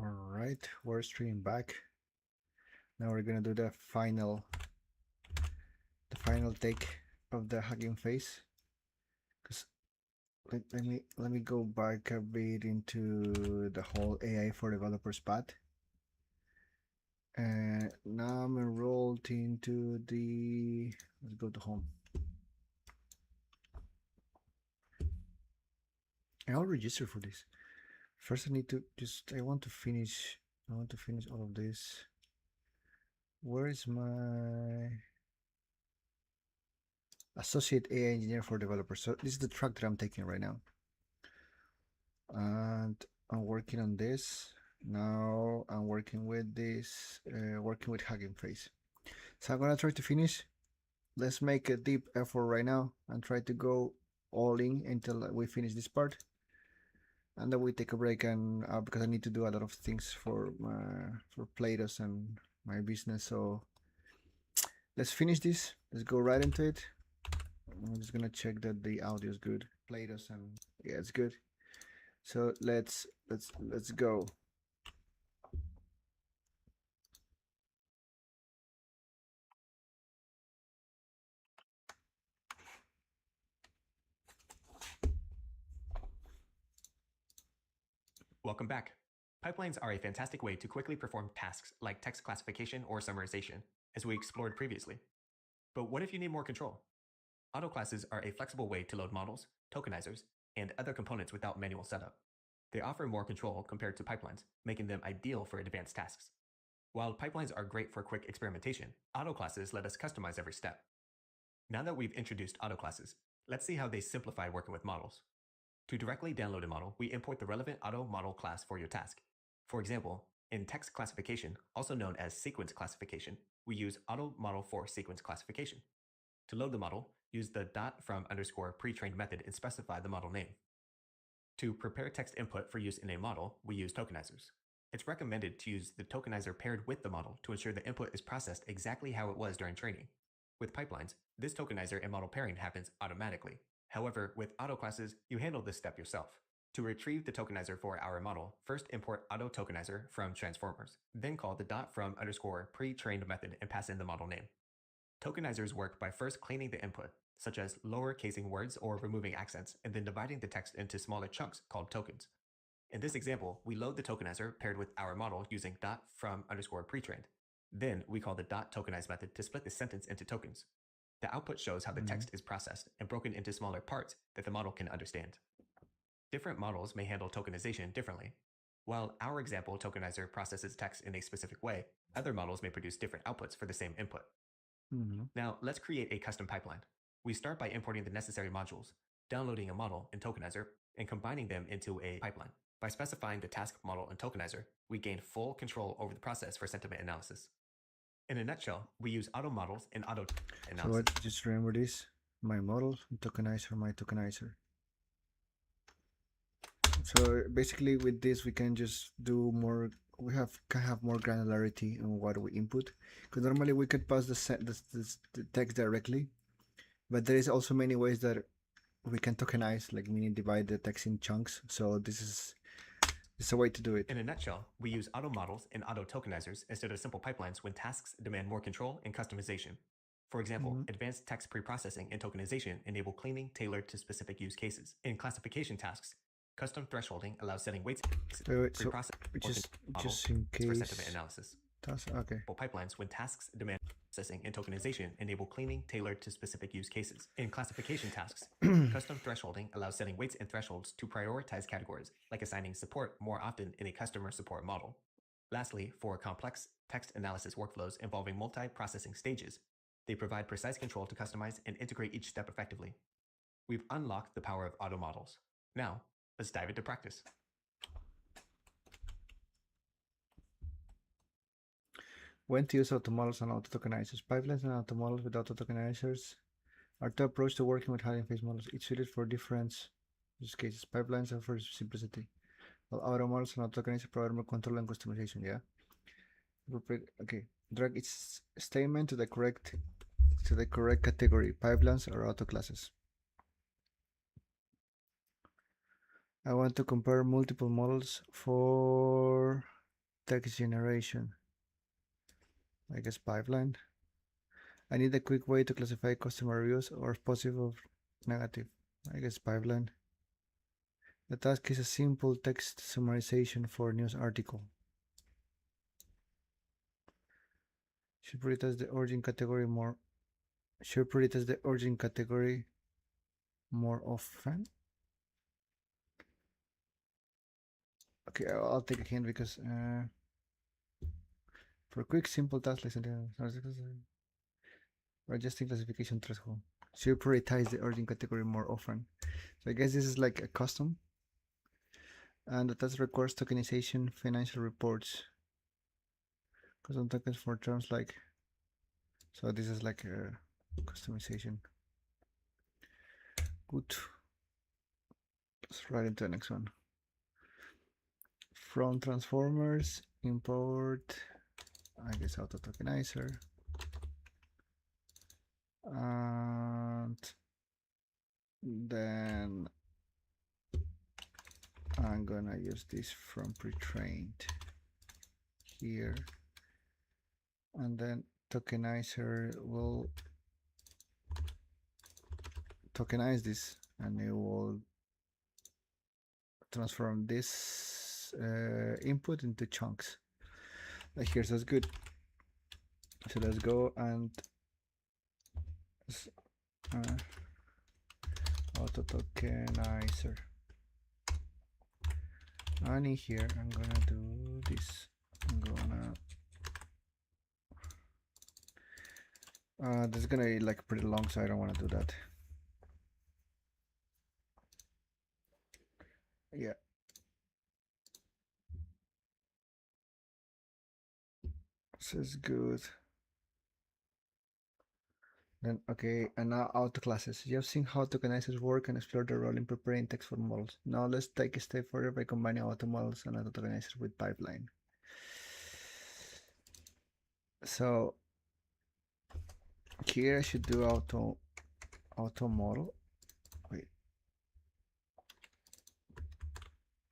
All right, we're streaming back. Now we're gonna do the final take of the Hugging Face. Cause let me go back a bit into the whole AI for developers part. And now I'm enrolled into the. Let's go to home. I'll register for this. First, I need to just. I want to finish all of this. Where is my associate AI engineer for developers? So this is the track that I'm taking right now, and I'm working on this. Now I'm working with this, working with Hugging Face. So I'm gonna try to finish. Let's make a deep effort right now and try to go all in until we finish this part, and then we take a break. And because I need to do a lot of things for Platos and my business, so let's finish this. Let's go right into it. I'm just gonna check that the audio is good. Platos and yeah, it's good. So let's go. Welcome back. Pipelines are a fantastic way to quickly perform tasks like text classification or summarization, as we explored previously. But what if you need more control? Autoclasses are a flexible way to load models, tokenizers, and other components without manual setup. They offer more control compared to pipelines, making them ideal for advanced tasks. While pipelines are great for quick experimentation, autoclasses let us customize every step. Now that we've introduced autoclasses, let's see how they simplify working with models. To directly download a model, we import the relevant auto model class for your task. For example, in text classification, also known as sequence classification, we use auto model for sequence classification. To load the model, use the .from_pre-trained method and specify the model name. To prepare text input for use in a model, we use tokenizers. It's recommended to use the tokenizer paired with the model to ensure the input is processed exactly how it was during training. With pipelines, this tokenizer and model pairing happens automatically. However, with autoclasses, you handle this step yourself. To retrieve the tokenizer for our model, first import auto tokenizer from transformers, then call the .from_pre-trained method and pass in the model name. Tokenizers work by first cleaning the input, such as lowercasing words or removing accents, and then dividing the text into smaller chunks called tokens. In this example, we load the tokenizer paired with our model using .from_pre-trained. Then we call the .tokenize method to split the sentence into tokens. The output shows how the text is processed and broken into smaller parts that the model can understand. Different models may handle tokenization differently. While our example tokenizer processes text in a specific way, other models may produce different outputs for the same input. Now, let's create a custom pipeline. We start by importing the necessary modules, downloading a model and tokenizer, and combining them into a pipeline. By specifying the task model and tokenizer, we gain full control over the process for sentiment analysis. In a nutshell, we use auto models and auto analysis. So let's just remember this. My model, tokenizer, my tokenizer. So basically with this we can just do more, we can have more granularity in what we input, because normally we could pass the text directly, but there is also many ways that we can tokenize, like meaning divide the text in chunks. So this is a way to do it. In a nutshell, we use auto models and auto tokenizers instead of simple pipelines when tasks demand more control and customization. For example, advanced text preprocessing and tokenization enable cleaning tailored to specific use cases. In classification tasks, custom thresholding allows setting weights Wait, so just in case for sentiment analysis. Okay. Pipelines when tasks demand processing and tokenization enable cleaning tailored to specific use cases. In classification tasks, custom thresholding allows setting weights and thresholds to prioritize categories, like assigning support more often in a customer support model. Lastly, for complex text analysis workflows involving multi-processing stages, they provide precise control to customize and integrate each step effectively. We've unlocked the power of auto models. Now, let's dive into practice. When to use auto models and auto tokenizers. Pipelines and auto models with auto tokenizers are two approaches to working with Hugging Face models, each suited for different use cases. Pipelines are for simplicity, while auto models and auto tokenizers provide more control and customization. Yeah. Okay. Drag its statement to the correct category. Pipelines or auto classes. I want to compare multiple models for text generation. I guess pipeline. I need a quick way to classify customer reviews or positive or negative. I guess pipeline. The task is a simple text summarization for news article. Should prioritize the origin category more. Should prioritize the origin category more often. Okay, I'll take a hint because for a quick simple task, listen, adjusting classification threshold. Should prioritize the origin category more often. So I guess this is like a custom, and the task requires tokenization financial reports. Custom tokens for terms like. So this is like a customization. Good. Let's right into the next one. From transformers, import, I guess auto tokenizer, and then I'm gonna use this from pre-trained here, and then tokenizer will tokenize this, and it will transform this input into chunks. Like here, so that's good. So let's go and auto tokenizer. And in here, I'm gonna do this. I'm gonna. This is gonna be like pretty long, so I don't want to do that. Yeah. This is good. Then, okay, and now auto classes. You have seen how tokenizers work and explore their role in preparing text for models. Now let's take a step further by combining auto models and auto tokenizers with pipeline. So here I should do auto model. Wait.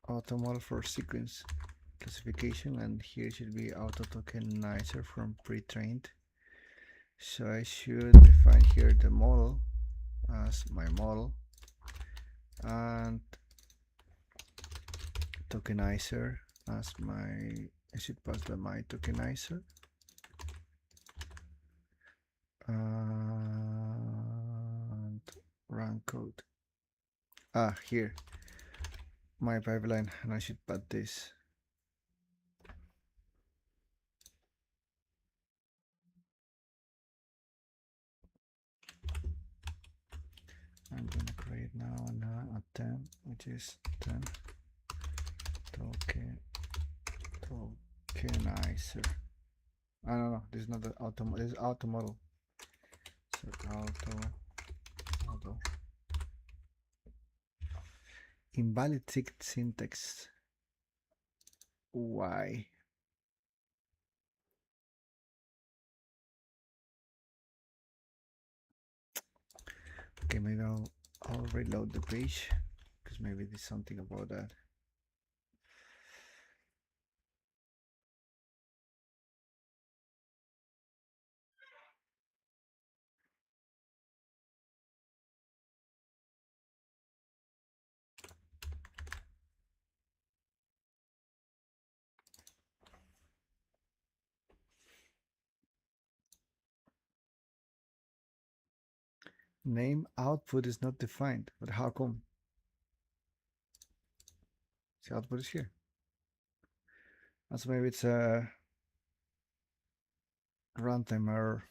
Auto model for sequence classification, and here should be auto tokenizer from pre-trained. So I should define here the model as my model and tokenizer as my, I should pass by my tokenizer and run code. Here my pipeline, and I should put this. I'm gonna create now a 10, which is 10 tokenizer. I don't know, this is not the auto, this is auto model. So auto model. Invalid syntax. Why? Okay, maybe I'll reload the page because maybe there's something about that. Name output is not defined, but how come? The output is here. And so maybe it's a runtime error.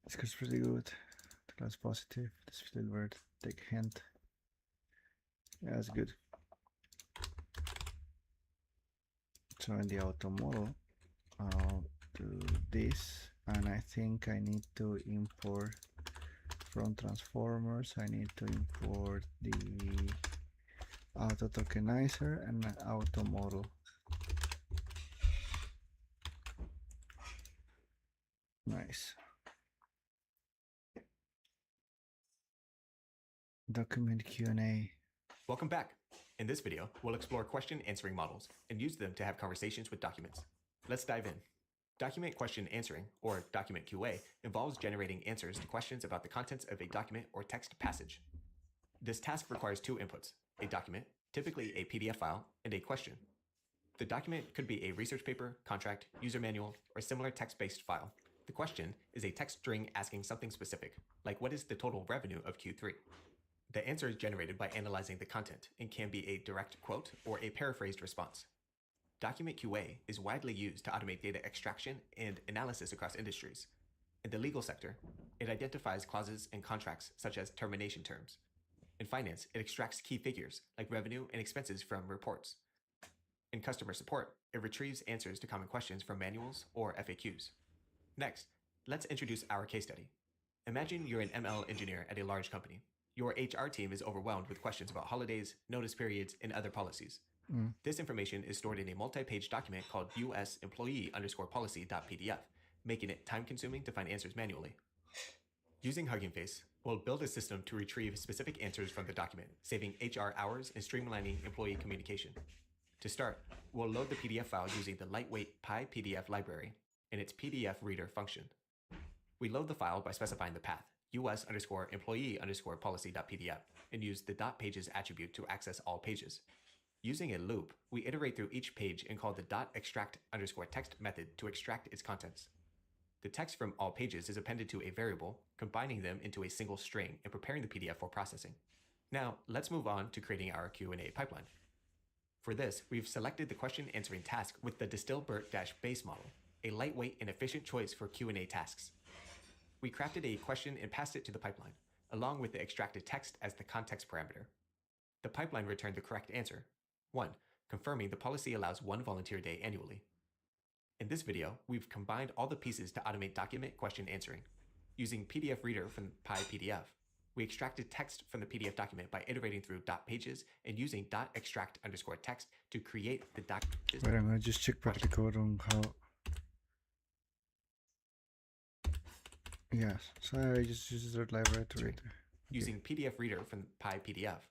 This is pretty good. Class positive. This little word. Take hint. Yeah, that's good. So in the auto model, I'll do this, and I think I need to import from transformers. I need to import the auto tokenizer and auto model. Nice. Document Q&A. Welcome back. In this video, we'll explore question answering models and use them to have conversations with documents. Let's dive in. Document question answering, or document QA, involves generating answers to questions about the contents of a document or text passage. This task requires two inputs: a document, typically a PDF file, and a question. The document could be a research paper, contract, user manual, or similar text-based file. The question is a text string asking something specific, like what is the total revenue of Q3? The answer is generated by analyzing the content and can be a direct quote or a paraphrased response. Document QA is widely used to automate data extraction and analysis across industries. In the legal sector, it identifies clauses in contracts such as termination terms. In finance, it extracts key figures like revenue and expenses from reports. In customer support, it retrieves answers to common questions from manuals or FAQs. Next, let's introduce our case study. Imagine you're an ML engineer at a large company. Your HR team is overwhelmed with questions about holidays, notice periods, and other policies. This information is stored in a multi-page document called US_policy.pdf, making it time-consuming to find answers manually. Using Hugging Face, we'll build a system to retrieve specific answers from the document, saving HR hours and streamlining employee communication. To start, we'll load the PDF file using the lightweight PyPDF library and its PDF reader function. We load the file by specifying the path, US_employee_policy.pdf, and use the .pages attribute to access all pages. Using a loop, we iterate through each page and call the .extract_text method to extract its contents. The text from all pages is appended to a variable, combining them into a single string and preparing the PDF for processing. Now, let's move on to creating our Q&A pipeline. For this, we've selected the question answering task with the Distilbert-base model, a lightweight and efficient choice for Q&A tasks. We crafted a question and passed it to the pipeline, along with the extracted text as the context parameter. The pipeline returned the correct answer. 1. Confirming the policy allows 1 volunteer day annually. In this video, we've combined all the pieces to automate document question answering. Using PDF Reader from PyPDF, we extracted text from the PDF document by iterating through .pages and using .extract_text to create the document. Wait, I'm gonna just check back the code on how. Yes, so I just use the library to read. Okay. Using PDF Reader from PyPDF,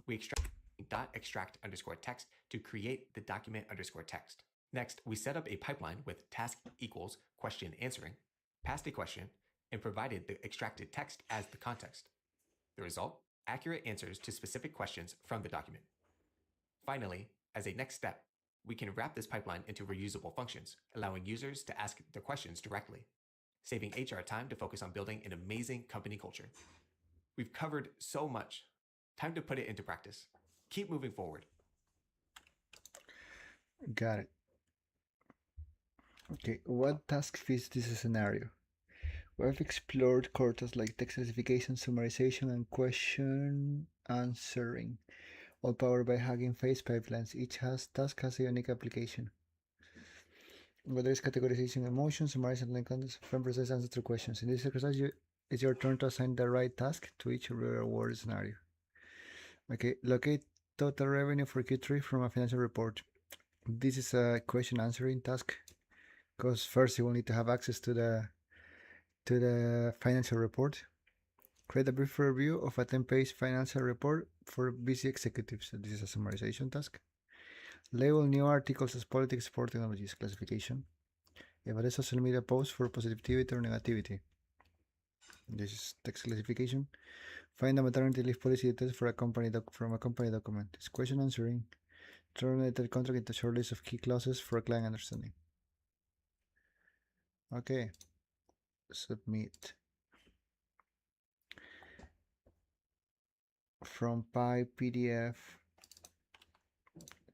we extract .extract_text to create the document_text. Next, we set up a pipeline with task equals question answering, passed a question, and provided the extracted text as the context. The result, accurate answers to specific questions from the document. Finally, as a next step, we can wrap this pipeline into reusable functions, allowing users to ask their questions directly, saving HR time to focus on building an amazing company culture. We've covered so much. Time to put it into practice. Keep moving forward. Got it. Okay, what task fits this scenario? We have explored core tasks like text classification, summarization, and question answering, all powered by Hugging Face pipelines. Each task has a unique application. Whether it's categorization emotions, summarizing line contents, frame process answers to questions. In this exercise, it's your turn to assign the right task to each real-world scenario. Okay, locate total revenue for Q3 from a financial report. This is a question answering task because first you will need to have access to the financial report. Create a brief review of a 10-page financial report for busy executives. So this is a summarization task. Label new articles as politics, sport, technologies, classification. Evaluate social media posts for positivity or negativity. This is text classification. Find a maternity leave policy details for a company from a company document. It's question answering. Terminate the contract into a short list of key clauses for a client understanding. Okay. Submit. From PyPDF.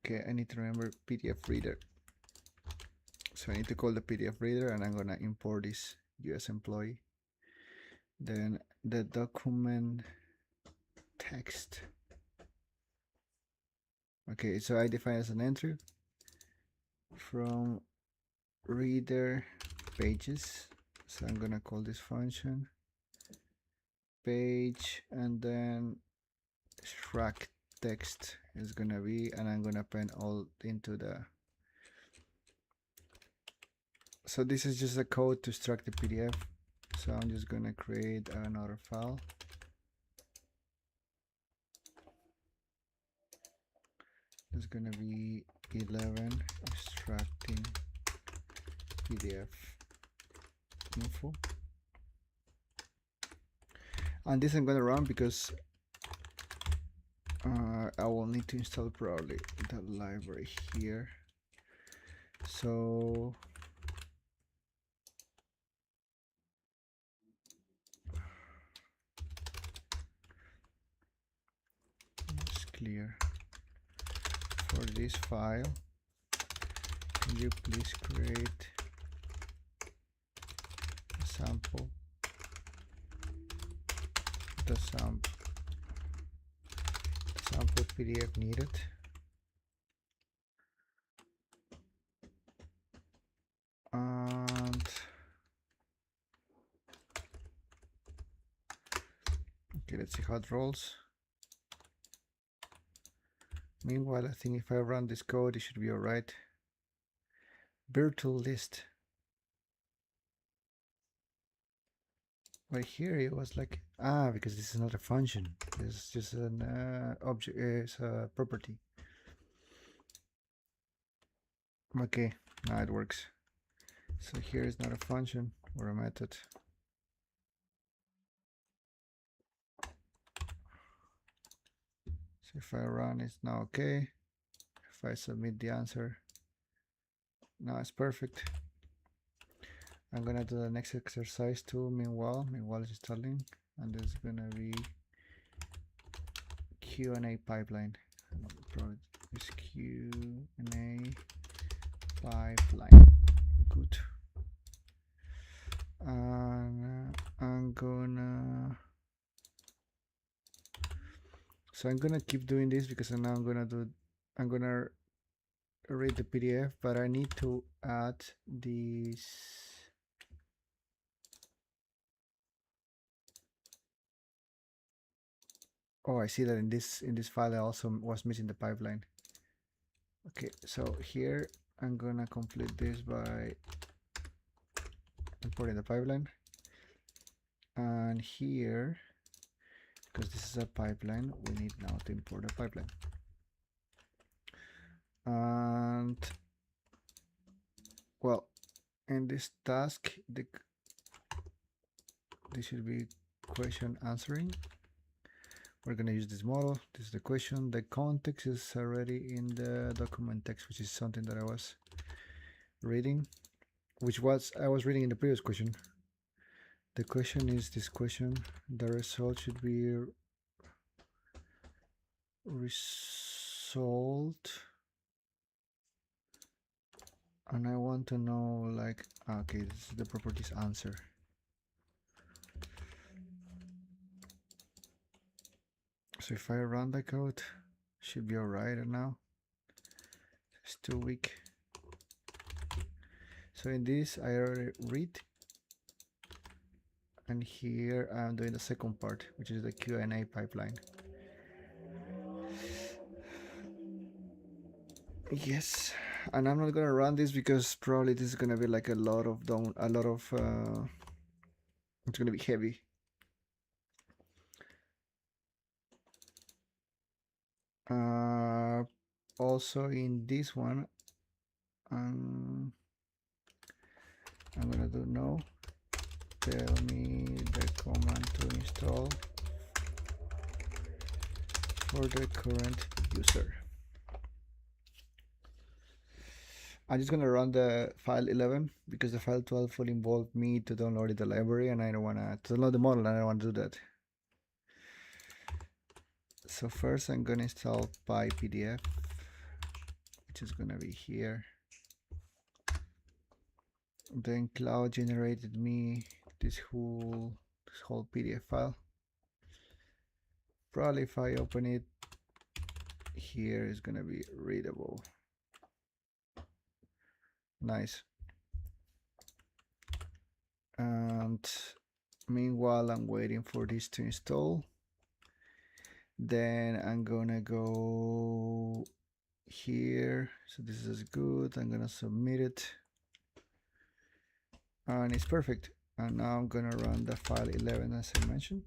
Okay, I need to remember PDF reader. So I need to call the PDF reader and I'm gonna import this US employee. Then the document text. Okay, so I define as an entry from reader pages. So I'm gonna call this function page, and then extract text is gonna be, and I'm gonna append all into the. So this is just a code to extract the PDF. So I'm just gonna create another file. It's gonna be 11 extracting PDF info. And this I'm gonna run because I will need to install probably the library here. So it's clear. For this file, can you please create a sample, the sample PDF needed. And okay, let's see how it rolls. Meanwhile, I think if I run this code, it should be all right. Virtual list. But here it was like, because this is not a function. This is just an object, it's a property. Okay, now it works. So here is not a function or a method. So if I run, it's now okay. If I submit the answer, now it's perfect. I'm gonna do the next exercise too. Meanwhile it's installing, and there's gonna be Q&A pipeline. It's Q&A pipeline. Good. And I'm gonna keep doing this because now I'm gonna read the PDF, but I need to add this. Oh, I see that in this file I also was missing the pipeline. Okay, so here I'm gonna complete this by importing the pipeline, and here, because this is a pipeline, we need now to import a pipeline. And well, in this task, this should be question answering. We're gonna use this model. This is the question. The context is already in the document text, which is something that I was reading, I was reading in the previous question. The question is this question. The result should be result, and I want to know like, okay, this is the properties answer. So if I run the code, should be alright now. It's too weak. So in this I already read, and here I'm doing the second part, which is the Q&A pipeline. Yes, and I'm not gonna run this because probably this is gonna be like a lot of it's gonna be heavy. Also in this one, I'm gonna do no. Tell me the command to install for the current user. I'm just gonna run the file 11 because the file 12 will involve me to download the library, and I don't wanna download the model, and I don't wanna do that. So first I'm gonna install PyPDF, which is gonna be here. Then Cloud generated me this whole PDF file. Probably if I open it here, it's gonna be readable. Nice. And meanwhile I'm waiting for this to install. Then I'm gonna go here. So this is good. I'm gonna submit it, and it's perfect. And now I'm gonna run the file 11 as I mentioned.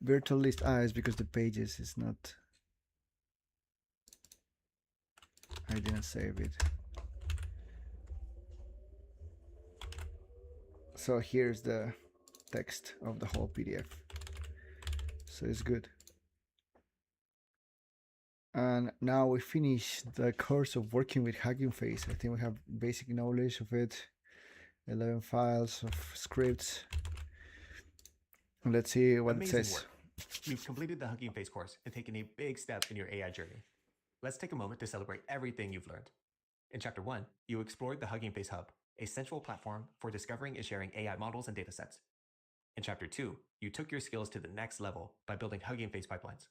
Virtual list, it's because the pages is not I didn't save it. So here's the text of the whole PDF. So it's good. And now we finish the course of working with Hugging Face. I think we have basic knowledge of it. 11 files of scripts. Let's see what Amazing it says. work. You've completed the Hugging Face course and taken a big step in your AI journey. Let's take a moment to celebrate everything you've learned. In Chapter 1, you explored the Hugging Face Hub, a central platform for discovering and sharing AI models and datasets. In Chapter 2, you took your skills to the next level by building Hugging Face pipelines.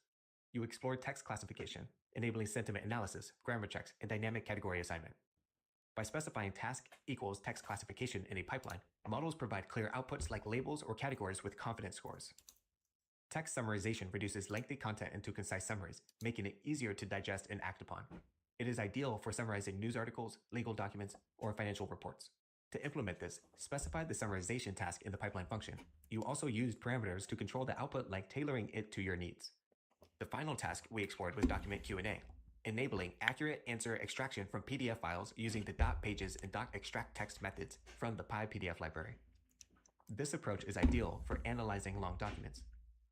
You explored text classification, enabling sentiment analysis, grammar checks, and dynamic category assignment. By specifying task equals text classification in a pipeline, models provide clear outputs like labels or categories with confidence scores. Text summarization reduces lengthy content into concise summaries, making it easier to digest and act upon. It is ideal for summarizing news articles, legal documents, or financial reports. To implement this, specify the summarization task in the pipeline function. You also used parameters to control the output, like tailoring it to your needs. The final task we explored was document Q&A, enabling accurate answer extraction from PDF files using the .pages and .extract text methods from the PyPDF library. This approach is ideal for analyzing long documents.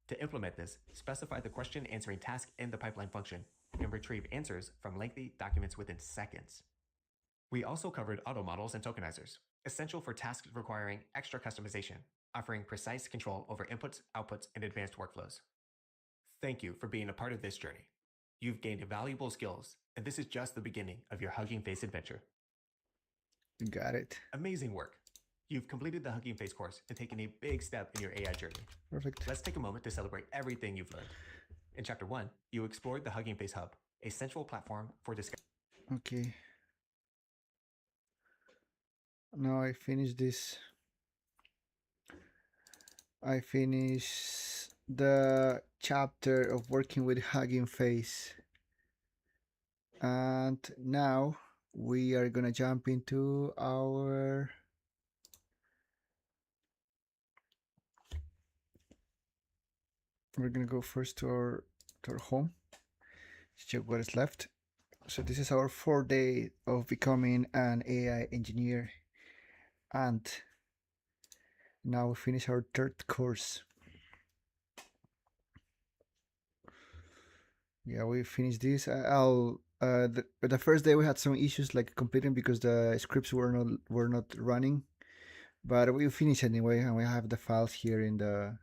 To implement this, specify the question answering task in the pipeline function and retrieve answers from lengthy documents within seconds. We also covered auto models and tokenizers, essential for tasks requiring extra customization, offering precise control over inputs, outputs, and advanced workflows. Thank you for being a part of this journey. You've gained valuable skills, and this is just the beginning of your Hugging Face adventure. You got it. Amazing work. You've completed the Hugging Face course and taken a big step in your AI journey. Perfect. Let's take a moment to celebrate everything you've learned. In Chapter 1, you explored the Hugging Face Hub, a central platform for discovery. Okay. Now I finished this. I finished the chapter of working with Hugging Face. And now we are gonna jump into our we're gonna go first to our home to check what is left. So this is our 4th day of becoming an AI engineer, and now we finish our 3rd course. Yeah, we finished this. I'll the first day we had some issues like completing because the scripts were not running, but we finished anyway, and we have the files here in the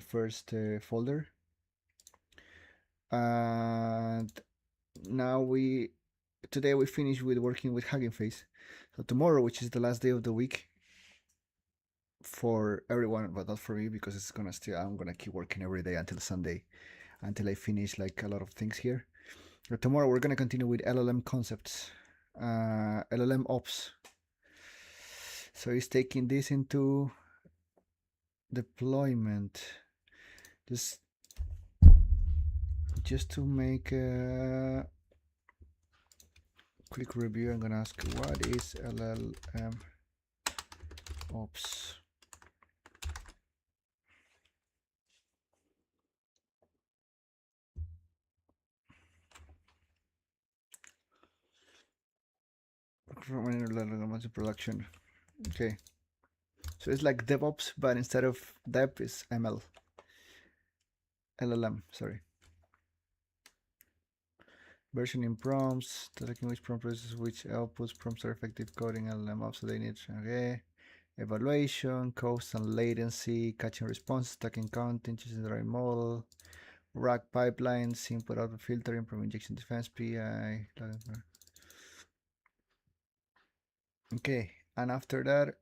first folder. And now today we finish with working with Hugging Face. So tomorrow, which is the last day of the week for everyone, but not for me, because I'm gonna keep working every day until Sunday, until I finish like a lot of things here. But tomorrow we're gonna continue with LLM concepts, LLM ops. So he's taking this into deployment, just to make a quick review. I'm gonna ask, what is LLM ops? Production. Okay, so it's like DevOps, but instead of Dev is ML. LLM, sorry. Versioning prompts, taking which prompt processes which outputs, prompts are effective coding LLM ops, so they need, okay. Evaluation, cost and latency, catching responses, stacking content, choosing the right model, rack pipelines, input output filtering, from injection defense, PI. Okay, and after that,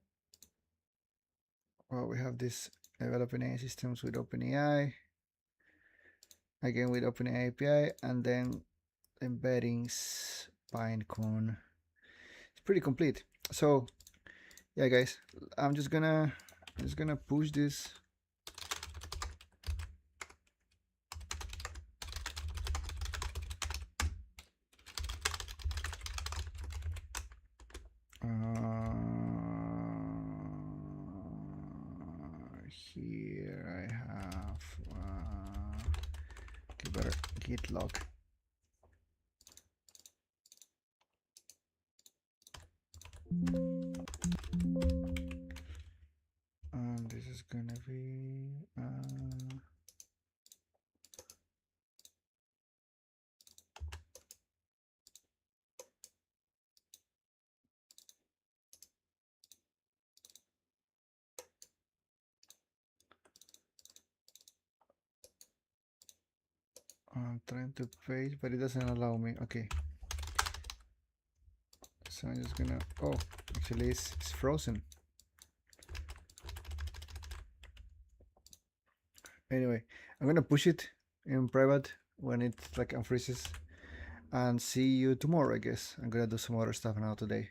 well, we have this developing AI systems with OpenAI, again with OpenAI API, and then embeddings, Pinecone. It's pretty complete. So yeah, guys, I'm just gonna push this. Here I have okay, better git log. I'm trying to paste, but it doesn't allow me. Okay. So I'm just gonna, oh, actually it's frozen. Anyway, I'm gonna push it in private when it like unfreezes, and see you tomorrow, I guess. I'm gonna do some other stuff now today.